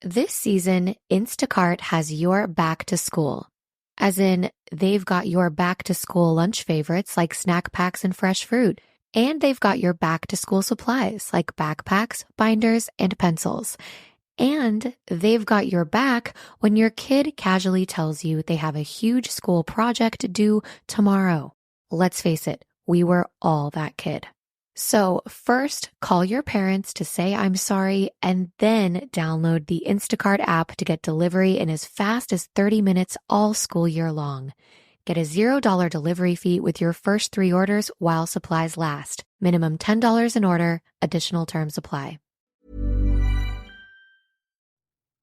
This season, Instacart has your back to school. As in, they've got your back to school lunch favorites like snack packs and fresh fruit. And they've got your back to school supplies like backpacks, binders, and pencils. And they've got your back when your kid casually tells you they have a huge school project due tomorrow. Let's face it, we were all that kid. So first, call your parents to say I'm sorry, and then download the Instacart app to get delivery in as fast as 30 minutes all school year long. Get a $0 delivery fee with your first 3 orders while supplies last. Minimum $10 an order. Additional terms apply.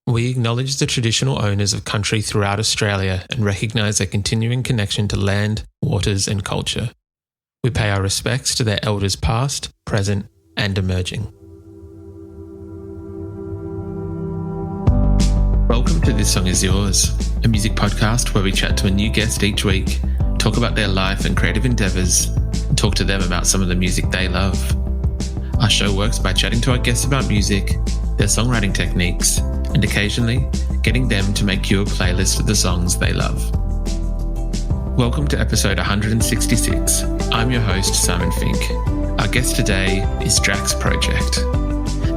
We acknowledge the traditional owners of country throughout Australia and recognise their continuing connection to land, waters and culture. We pay our respects to their elders past, present and emerging. Welcome to This Song Is Yours, a music podcast where we chat to a new guest each week, talk about their life and creative endeavours, and talk to them about some of the music they love. Our show works by chatting to our guests about music, their songwriting techniques, and occasionally getting them to make you a playlist of the songs they love. Welcome to episode 166. I'm your host, Simon Fink. Our guest today is Drax Project.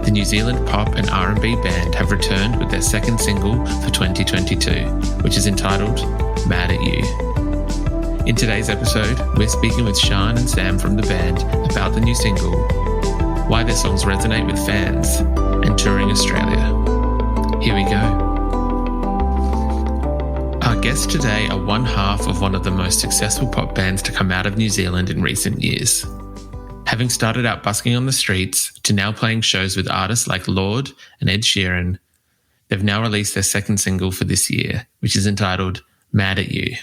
The New Zealand pop and R&B band have returned with their second single for 2022, which is entitled Mad at You. In today's episode, we're speaking with Shaan and Sam from the band about the new single, why their songs resonate with fans, and touring Australia. Here we go. Our guests today are one half of one of the most successful pop bands to come out of New Zealand in recent years. Having started out busking on the streets to now playing shows with artists like Lorde and Ed Sheeran, they've now released their second single for this year, which is entitled Mad at You.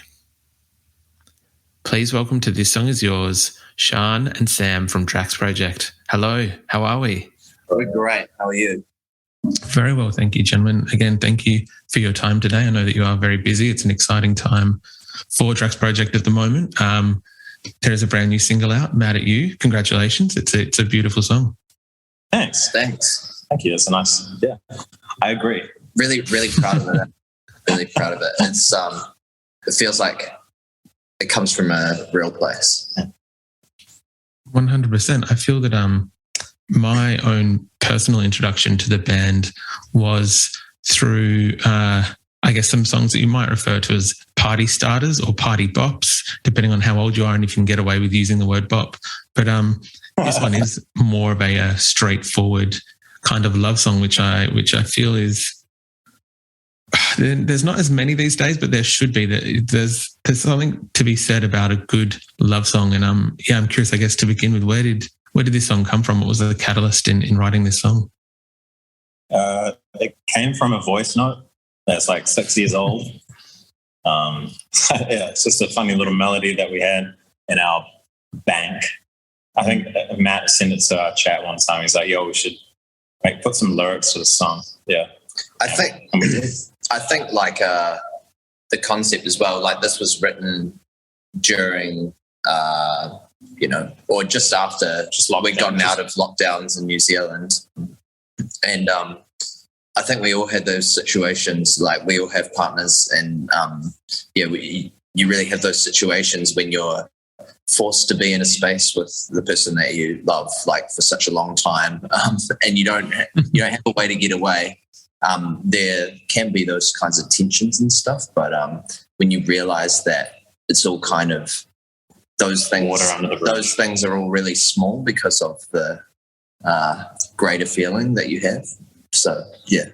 Please welcome to This Song Is Yours, Shaan and Sam from Drax Project. Hello, how are we? We're great. How are you? Very well, thank you, gentlemen. Again, thank you for your time today. I know that you are very busy. It's an exciting time for Drax Project at the moment. There is a brand new single out, Mad at You. Congratulations. It's a beautiful song. Thanks. Thank you. That's a nice, yeah, I agree. Really, really proud of it. Really proud of it. It's it feels like it comes from a real place. 100%. I feel that my own personal introduction to the band was through, I guess, some songs that you might refer to as party starters or party bops, depending on how old you are and if you can get away with using the word bop. But this one is more of a straightforward kind of love song, which I feel is there's not as many these days, but there should be. There's something to be said about a good love song. And I'm curious, I guess, to begin with, where did this song come from? What was the catalyst in writing this song? It came from a voice note that's like 6 years old. Yeah, it's just a funny little melody that we had in our bank. I think Matt sent it to our chat one time. He's like, yo, we should put some lyrics to the song. Yeah. I think like the concept as well, like this was written during or just after we'd gotten out of lockdowns in New Zealand. And I think we all had those situations, like we all have partners and you really have those situations when you're forced to be in a space with the person that you love like for such a long time and you don't have a way to get away. There can be those kinds of tensions and stuff, but when you realize that it's all kind of those things are all really small because of the greater feeling that you have. So, yeah.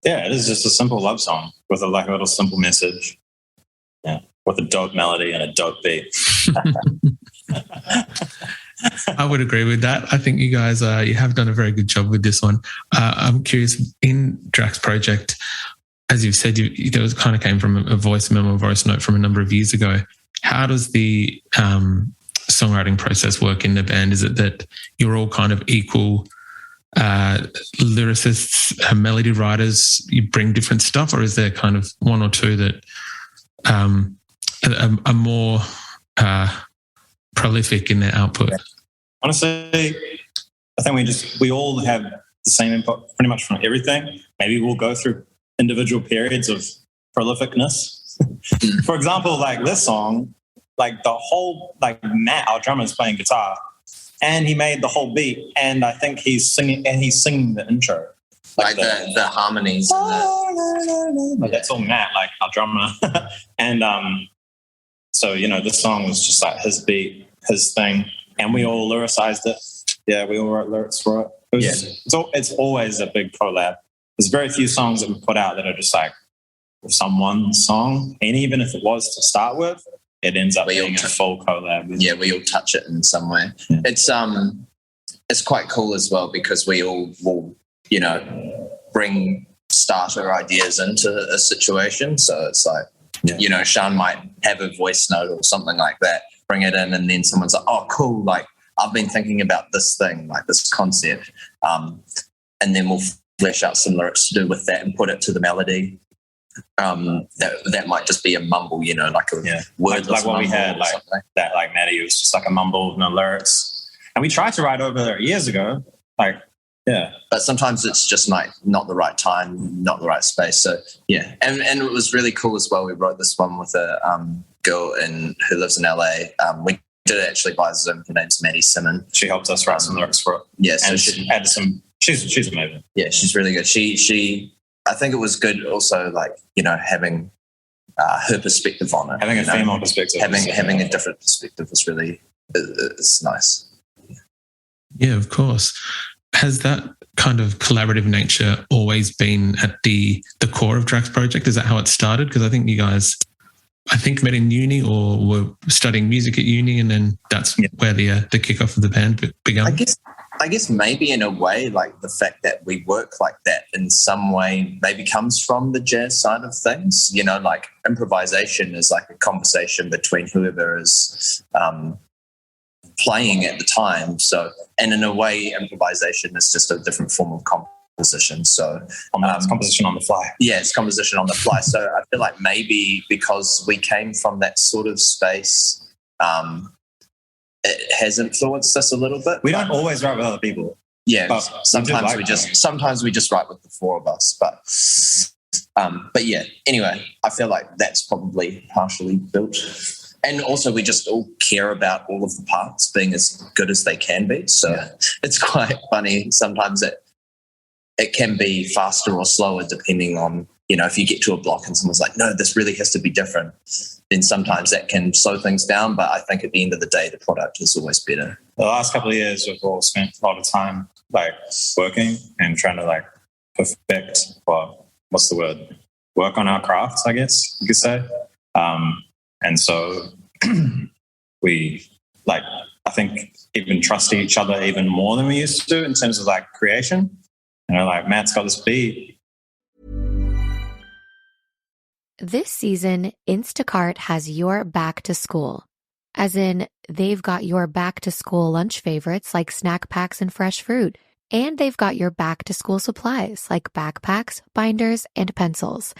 Yeah, it is just a simple love song with a little simple message. Yeah, with a dope melody and a dope beat. I would agree with that. I think you guys you have done a very good job with this one. I'm curious, in Drax Project, as you've said, there was kind of came from a voice memo, voice note from a number of years ago. How does the songwriting process work in the band? Is it that you're all kind of equal lyricists, melody writers, you bring different stuff, or is there kind of one or two that are more prolific in their output? Honestly, I think we all have the same input pretty much from everything. Maybe we'll go through individual periods of prolificness. For example, like this song, like the whole, like Matt, our drummer, is playing guitar, and he made the whole beat, and I think he's singing the intro. Like the harmonies. Like that's all Matt, like our drummer. And so, you know, this song was just like his beat, his thing, and we all lyricized it. Yeah, we all wrote lyrics for it. It's always a big collab. There's very few songs that we put out that are just like someone's song, and even if it was to start with, it ends up being a full collab. Yeah, we all touch it in some way. Yeah. It's quite cool as well because we all will, you know, bring starter ideas into a situation. So it's like, you know, Shaan might have a voice note or something like that, bring it in, and then someone's like, oh, cool, like I've been thinking about this thing, like this concept. And then we'll flesh out some lyrics to do with that and put it to the melody. That might just be a mumble, you know, like a wordless like what we had, like something. That, like Maddie, it was just like a mumble with no lyrics. And we tried to write over there years ago, like. Yeah, but sometimes it's just like not the right time, not the right space. So yeah, and it was really cool as well. We wrote this one with a girl who lives in LA. We did it actually by Zoom. Her name's Maddie Simon. She helped us write some lyrics for it. Yeah, so and she added some. She's amazing. Yeah, she's really good. She I think it was good also, like, you know, having her perspective on it. Having a female perspective. Having a different perspective is really it's nice. Yeah, of course. Has that kind of collaborative nature always been at the core of Drax Project? Is that how it started? Because I think you guys, met in uni or were studying music at uni, and then that's where the kickoff of the band began. I guess maybe in a way, like the fact that we work like that in some way maybe comes from the jazz side of things. You know, like improvisation is like a conversation between whoever is playing at the time. So, and in a way, improvisation is just a different form of composition. So it's composition on the fly. Yeah, it's composition on the fly. So I feel like maybe because we came from that sort of space, it has influenced us a little bit. We don't always write with other people. Yeah, sometimes we just write with the four of us. But yeah, anyway, I feel like that's probably partially built. And also we just all care about all of the parts being as good as they can be. So it's quite funny. Sometimes it can be faster or slower depending on, you know, if you get to a block and someone's like, no, this really has to be different, then sometimes that can slow things down. But I think at the end of the day, the product is always better. The last couple of years, we've all spent a lot of time like working and trying to like perfect, well, what's the word? Work on our crafts, I guess you could say. And so we, like, I think even trust each other even more than we used to in terms of like creation. You know, like Matt's got this beat. This season, Instacart has your back to school. As in, they've got your back to school lunch favorites like snack packs and fresh fruit. And they've got your back to school supplies like backpacks, binders, and pencils.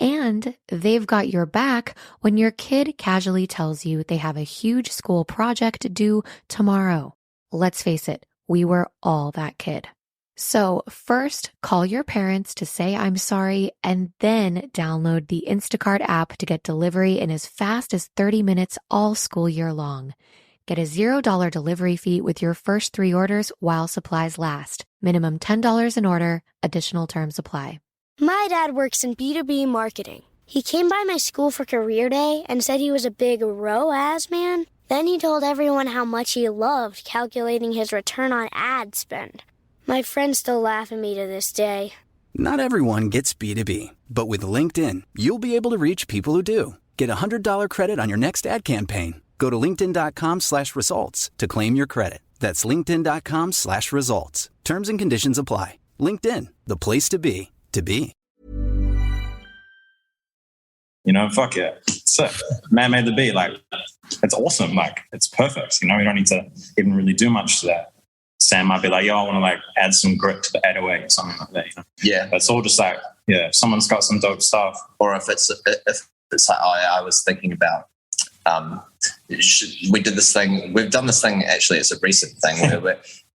And they've got your back when your kid casually tells you they have a huge school project due tomorrow. Let's face it, we were all that kid. So first, call your parents to say I'm sorry, and then download the Instacart app to get delivery in as fast as 30 minutes all school year long. Get a $0 delivery fee with your first 3 orders while supplies last. Minimum $10 an order. Additional terms apply. My dad works in B2B marketing. He came by my school for career day and said he was a big ROAS man. Then he told everyone how much he loved calculating his return on ad spend. My friends still laugh at me to this day. Not everyone gets B2B, but with LinkedIn, you'll be able to reach people who do. Get a $100 credit on your next ad campaign. Go to linkedin.com/results to claim your credit. That's linkedin.com/results. Terms and conditions apply. LinkedIn, the place to be. You know, fuck yeah. Sick. Man made the beat. Like, it's awesome. Like, it's perfect. You know, you don't need to even really do much to that. Sam might be like, yo, I want to like add some grit to the 808 or something like that. You know? Yeah. But it's all just like, yeah, someone's got some dope stuff. Or if it's like, I was thinking about, we did this thing. We've done this thing, actually, it's a recent thing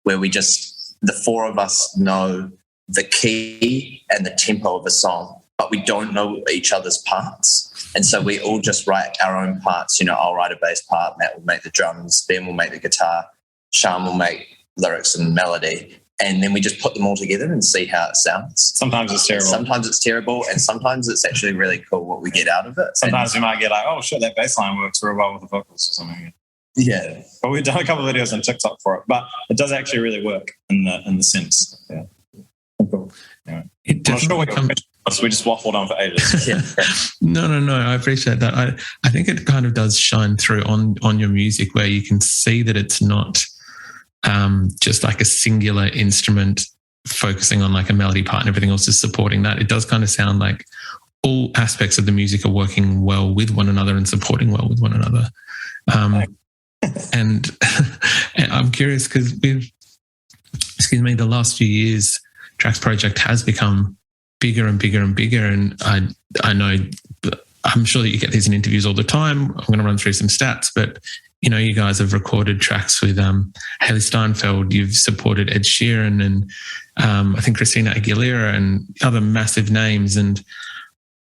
where we just, the four of us know the key and the tempo of a song, but we don't know each other's parts. And so we all just write our own parts. I'll write a bass part, Matt will make the drums, Ben will make the guitar, Shaan will make lyrics and melody. And then we just put them all together and see how it sounds. Sometimes it's terrible. And sometimes it's actually really cool what we get out of it. Sometimes we might get like, oh shit, that bass line works real well with the vocals or something. Yeah. But we've done a couple of videos on TikTok for it. But it does actually really work in the sense. Yeah. Cool. Yeah. It definitely we just waffled on for ages. Yeah. No. I appreciate that. I think it kind of does shine through on your music, where you can see that it's not just like a singular instrument focusing on like a melody part and everything else is supporting that. It does kind of sound like all aspects of the music are working well with one another and supporting well with one another. And I'm curious because the last few years, Drax Project has become bigger and bigger and bigger. And I know, I'm sure that you get these in interviews all the time. I'm going to run through some stats, but you guys have recorded tracks with Hailey Steinfeld. You've supported Ed Sheeran and I think Christina Aguilera and other massive names. And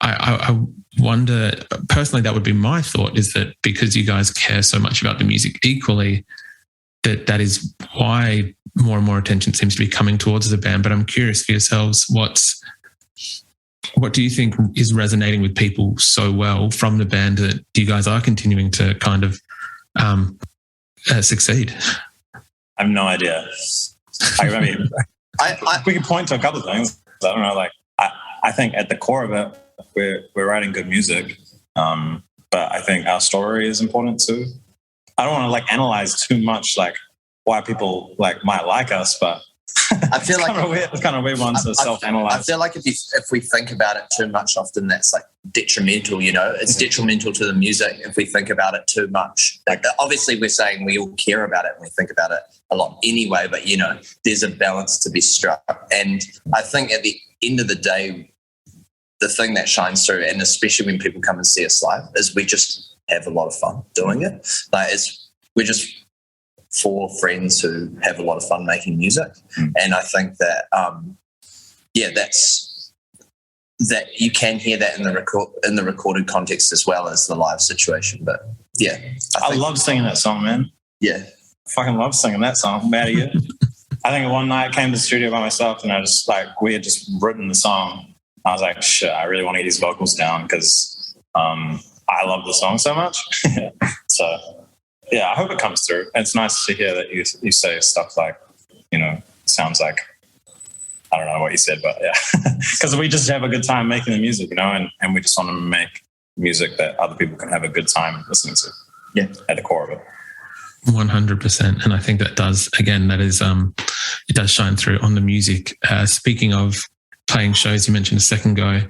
I wonder, personally, that would be my thought, is that because you guys care so much about the music equally, that is why more and more attention seems to be coming towards the band. But I'm curious for yourselves, what do you think is resonating with people so well from the band that you guys are continuing to kind of succeed? I have no idea. I mean, we can point to a couple of things. I don't know. Like, I think at the core of it, we're writing good music, but I think our story is important too. I don't want to like analyze too much like why people like might like us, but I feel like it's kind of weird one to self-analyze. I feel like if we think about it too much, often that's like detrimental. It's detrimental to the music if we think about it too much. Like, obviously, we're saying we all care about it and we think about it a lot anyway. But there's a balance to be struck, and I think at the end of the day, the thing that shines through, and especially when people come and see us live, is we just have a lot of fun doing it. Like, we're just four friends who have a lot of fun making music. And I think that that you can hear that in the recorded context as well as the live situation. But yeah, I love singing that song, man. Yeah, I fucking love singing that song. I'm mad at you. I think one night I came to the studio by myself and we had just written the song. I was like, shit, I really want to get these vocals down because I love the song so much. So yeah, I hope it comes through. It's nice to hear that you say stuff like, sounds like, I don't know what you said, but yeah. Because we just have a good time making the music, and we just want to make music that other people can have a good time listening to. Yeah, at the core of it. 100%. And I think that does it does shine through on the music. Speaking of playing shows, you mentioned a second ago,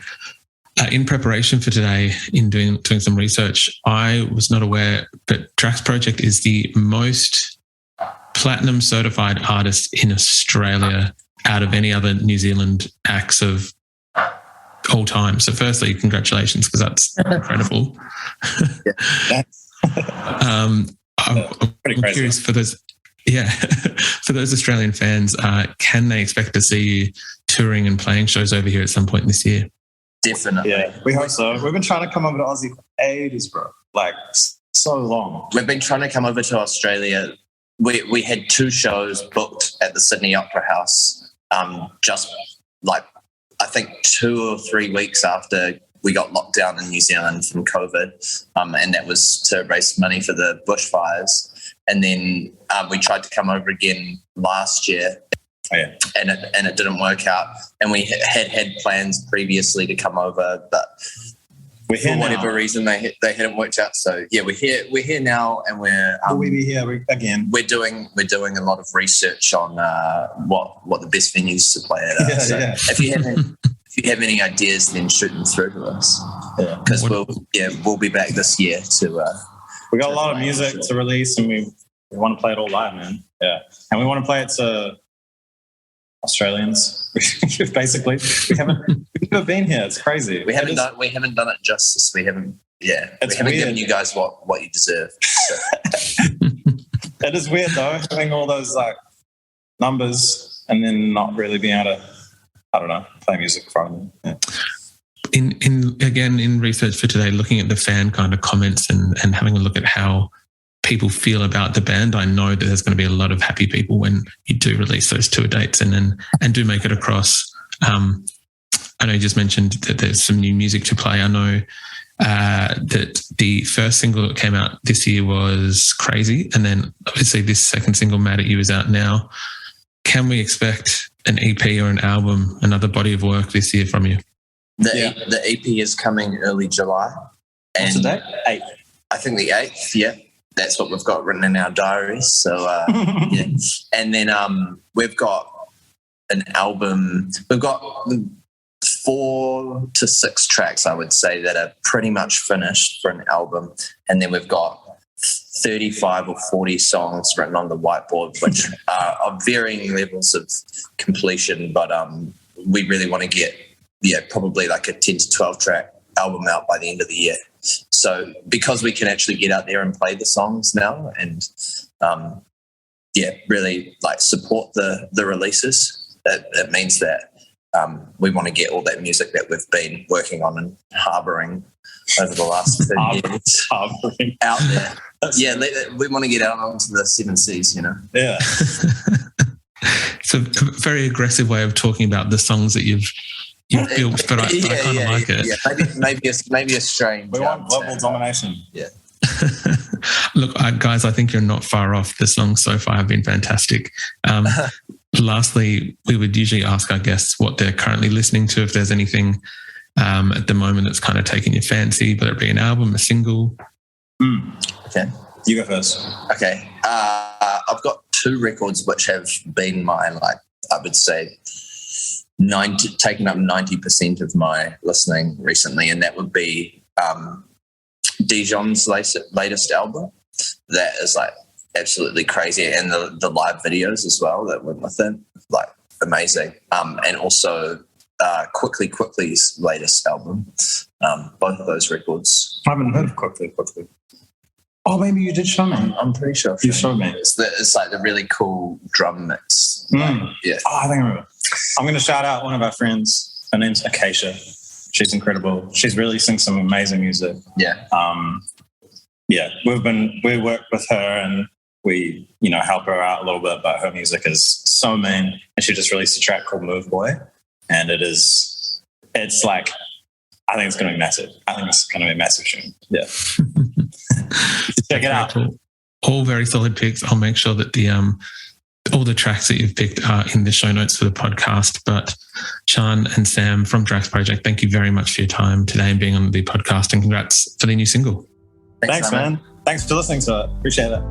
in preparation for today, in doing some research, I was not aware, but Drax Project is the most platinum certified artist in Australia out of any other New Zealand acts of all time. So firstly, congratulations, because that's incredible. I'm curious for those. Yeah, for those Australian fans, can they expect to see you touring and playing shows over here at some point this year? Definitely. Yeah, we hope so. We've been trying to come over to Aussie for ages, bro. Like, so long. We've been trying to come over to Australia. We had 2 shows booked at the Sydney Opera House just like, I think 2 or 3 weeks after we got locked down in New Zealand from COVID, and that was to raise money for the bushfires. And then we tried to come over again last year. Oh, yeah. And it didn't work out. And we had plans previously to come over, but for whatever reason they hadn't worked out. So yeah, we're here now, and will we be here again? We're doing a lot of research on what the best venues to play at are. So if you have any ideas, then shoot them through to us. Yeah, because we'll be back this year to. We got a lot of music to release, and we want to play it all live, man. Yeah, and we want to play it to Australians. Basically, we've never been here. It's crazy. We haven't done it justice. We haven't given you guys what you deserve. So. It is weird though, having all those like numbers and then not really being able to, I don't know, play music in front of them. in research for today, looking at the fan kind of comments and having a look at how people feel about the band, I know that there's going to be a lot of happy people when you do release those tour dates and do make it across. I know you just mentioned that there's some new music to play. I know that the first single that came out this year was Crazy, and then obviously this second single, Mad at You, is out now. Can we expect an EP or an album, another body of work this year from you? The EP is coming early July. What's the date? 8th. I think the 8th, yeah. That's what we've got written in our diaries. So, yeah. And then we've got an album. We've got 4 to 6 tracks, I would say, that are pretty much finished for an album. And then we've got 35 or 40 songs written on the whiteboard, which are of varying levels of completion. But we really want to get, probably like a 10 to 12 track album out by the end of the year. So because we can actually get out there and play the songs now and, really like support the releases, it means that we want to get all that music that we've been working on and harbouring over the last 2 years out there. We want to get out onto the 7 seas, Yeah. It's a very aggressive way of talking about the songs that you've built, but I kind of like it. Yeah, maybe a strange. We want global domination. Yeah. Look, guys, I think you're not far off. The songs so far have been fantastic. Lastly, we would usually ask our guests what they're currently listening to, if there's anything at the moment that's kind of taking your fancy, whether it be an album, a single. Okay. You go first. Okay. I've got 2 records which have been my, I would say, taken up 90% of my listening recently, and that would be Dijon's latest album. That is absolutely crazy, and the live videos as well that went with it, amazing. And also Quickly's latest album. Both of those records. I haven't heard of Quickly. Oh, maybe you did show me. I'm pretty sure you showed me. It's like the really cool drum mix. Yeah. Oh, I think I remember. I'm going to shout out one of our friends. Her name's Acacia. She's incredible. She's releasing some amazing music. Yeah. We work with her and we, help her out a little bit, but her music is so mean. And she just released a track called Move Boy. And I think it's going to be massive. I think it's going to be a massive tune. Yeah. Check it out. Cool. All very solid picks. I'll make sure that all the tracks that you've picked are in the show notes for the podcast. But Shaan and Sam from Drax Project, thank you very much for your time today and being on the podcast, and congrats for the new single. Thanks, man. Thanks for listening to it. Appreciate it.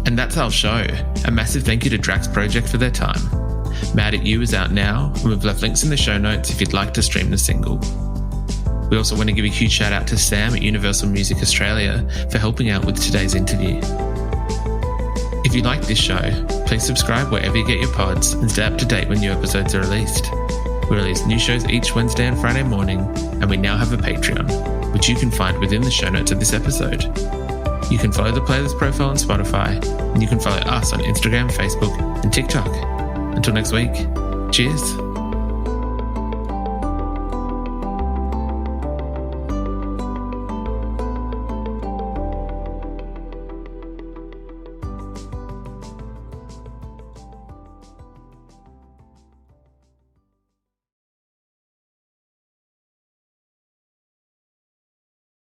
And that's our show. A massive thank you to Drax Project for their time. Mad at You is out now, and we've left links in the show notes if you'd like to stream the single. We also want to give a huge shout out to Sam at Universal Music Australia for helping out with today's interview. If you like this show, please subscribe wherever you get your pods and stay up to date when new episodes are released. We release new shows each Wednesday and Friday morning, and we now have a Patreon, which you can find within the show notes of this episode. You can follow the playlist profile on Spotify, and you can follow us on Instagram, Facebook, and TikTok. Until next week, cheers.